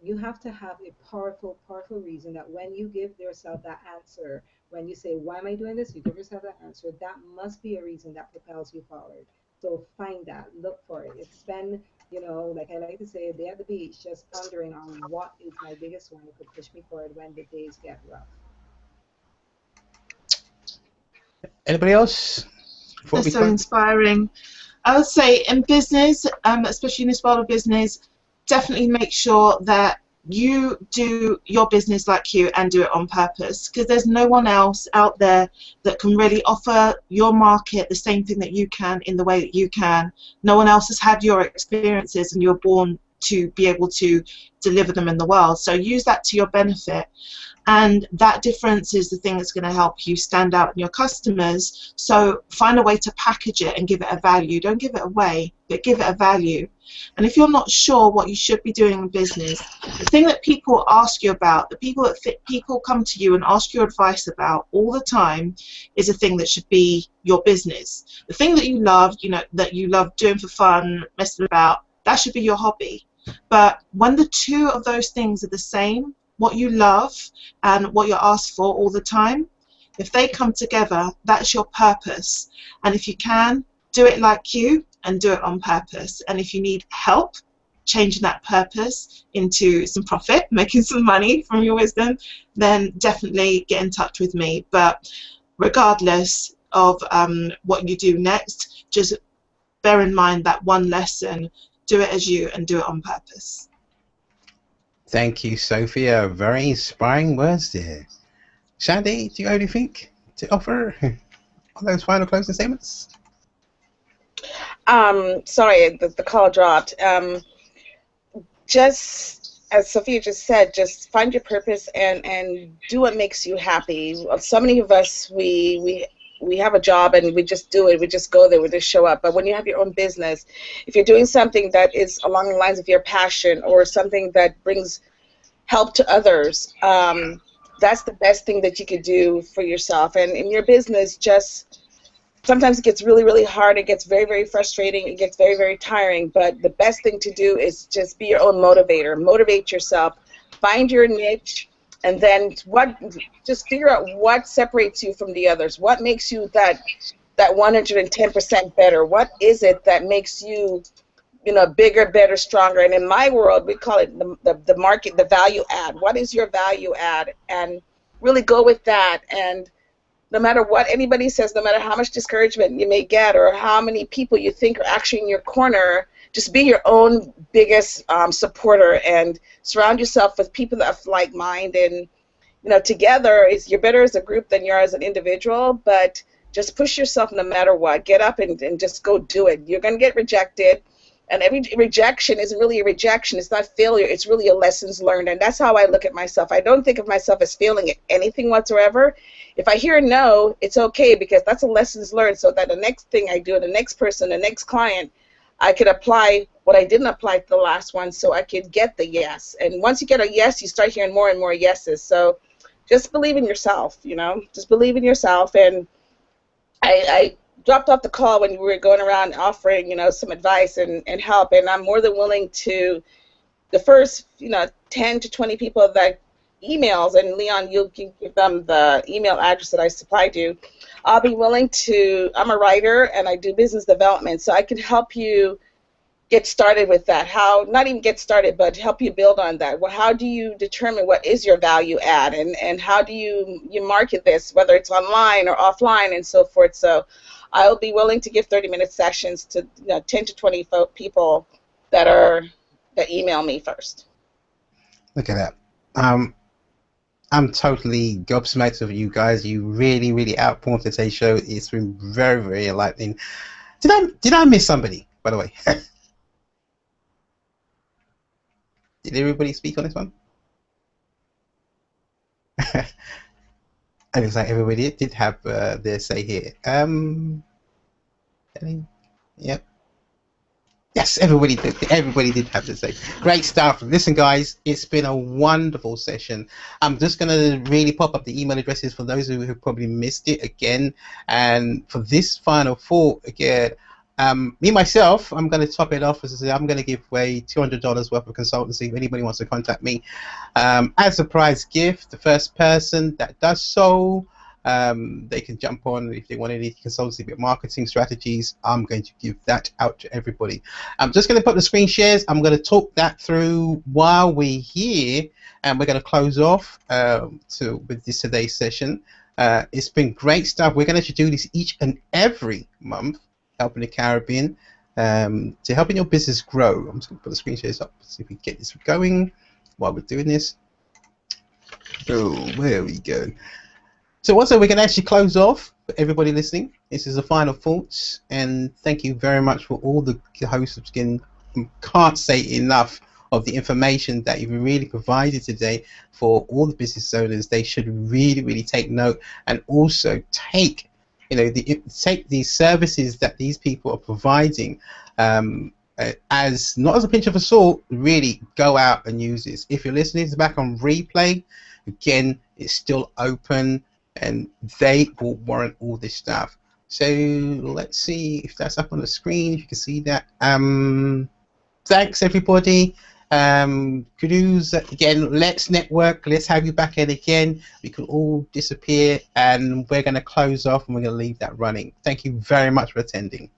You have to have a powerful, powerful reason that when you give yourself that answer, when you say, why am I doing this? You give yourself that answer. That must be a reason that propels you forward. So find that, look for it. Spend, like I like to say, a day at the beach, just pondering on what is my biggest one that could push me forward when the days get rough. Anybody else? That's so inspiring. I would say in business, especially in this world of business, definitely make sure that you do your business like you and do it on purpose, because there's no one else out there that can really offer your market the same thing that you can in the way that you can. No one else has had your experiences, and you're born to be able to deliver them in the world. So use that to your benefit. And that difference is the thing that's going to help you stand out in your customers. So find a way to package it and give it a value. Don't give it away, but give it a value. And if you're not sure what you should be doing in business, the thing that people ask you about, the people that people come to you and ask your advice about all the time, is a thing that should be your business. The thing that you love, that you love doing for fun, messing about, that should be your hobby. But when the two of those things are the same, what you love and what you're asked for all the time, if they come together, that's your purpose. And if you can, do it like you and do it on purpose. And if you need help changing that purpose into some profit, making some money from your wisdom, then definitely get in touch with me. But regardless of what you do next, just bear in mind that one lesson: do it as you and do it on purpose. Thank you, Sophia. Very inspiring words there. Shandy, do you have anything to offer on those final closing statements? Sorry, the call dropped. Just as Sophia just said, just find your purpose and do what makes you happy. So many of us, we have a job and we just do it. We just go there. We just show up. But when you have your own business, if you're doing something that is along the lines of your passion or something that brings help to others, that's the best thing that you could do for yourself. And in your business, just sometimes it gets really, really hard. It gets very, very frustrating. It gets very, very tiring. But the best thing to do is just be your own motivator. Motivate yourself. Find your niche. And then just figure out what separates you from the others. What makes you that 110% better? What is it that makes you, bigger, better, stronger? And in my world, we call it the market, the value add. What is your value add? And really go with that. And no matter what anybody says, no matter how much discouragement you may get or how many people you think are actually in your corner, just be your own biggest supporter and surround yourself with people that have like mind. And together you're better as a group than you are as an individual. But Just push yourself no matter what. Get up and just go do it. You're going to get rejected. And every rejection isn't really a rejection. It's not failure. It's really a lessons learned. And that's how I look at myself. I don't think of myself as failing at anything whatsoever. If I hear no, it's okay, because that's a lessons learned, so that the next thing I do, the next person, the next client, I could apply what I didn't apply to the last one, so I could get the yes. And once you get a yes, you start hearing more and more yeses. So just believe in yourself, you know. Just believe in yourself. And I dropped off the call when we were going around offering, you know, some advice and help, and I'm more than willing to, the first, you know, 10 to 20 people that emails, and Leon, you can give them the email address that I supplied you, I'll be willing to, I'm a writer and I do business development, so I can help you get started with that. How, not even get started, but help you build on that. Well, how do you determine what is your value add, and how do you market this, whether it's online or offline and so forth. So I'll be willing to give 30-minute sessions to, you know, 10 to 20 people that email me first. Look at that. I'm totally gobsmacked of you guys. You really, really outperformed today's show. It's been very, very enlightening. Did I miss somebody, by the way? Did everybody speak on this one? It looks like everybody did have their say here. Yep. Yes, everybody did. Everybody did have their say. Great stuff. Listen, guys, it's been a wonderful session. I'm just going to really pop up the email addresses for those who probably missed it again. And for this final thought, again, me myself, I'm going to top it off. As I say, I'm going to give away $200 worth of consultancy if anybody wants to contact me. As a prize gift, the first person that does so, they can jump on if they want any consultancy with marketing strategies. I'm going to give that out to everybody. I'm just going to put the screen shares. I'm going to talk that through while we're here, and we're going to close off with this today's session. It's been great stuff. We're going to do this each and every month, helping the Caribbean to helping your business grow. I'm just going to put the screen shares up, see if we can get this going while we're doing this. Oh, there we go. So also we can actually close off for everybody listening. This is the final thoughts, and thank you very much for all the hosts. Again, can't say enough of the information that you've really provided today for all the business owners. They should really, really take note, and also take, you know, take these services that these people are providing as not as a pinch of salt. Really go out and use this. If you're listening to this back on replay, again, it's still open, and they will warrant all this stuff. So let's see if that's up on the screen, if you can see that. Thanks everybody. Kudos again. Let's network. Let's have you back in again. We could all disappear, and we're going to close off, and we're going to leave that running. Thank you very much for attending.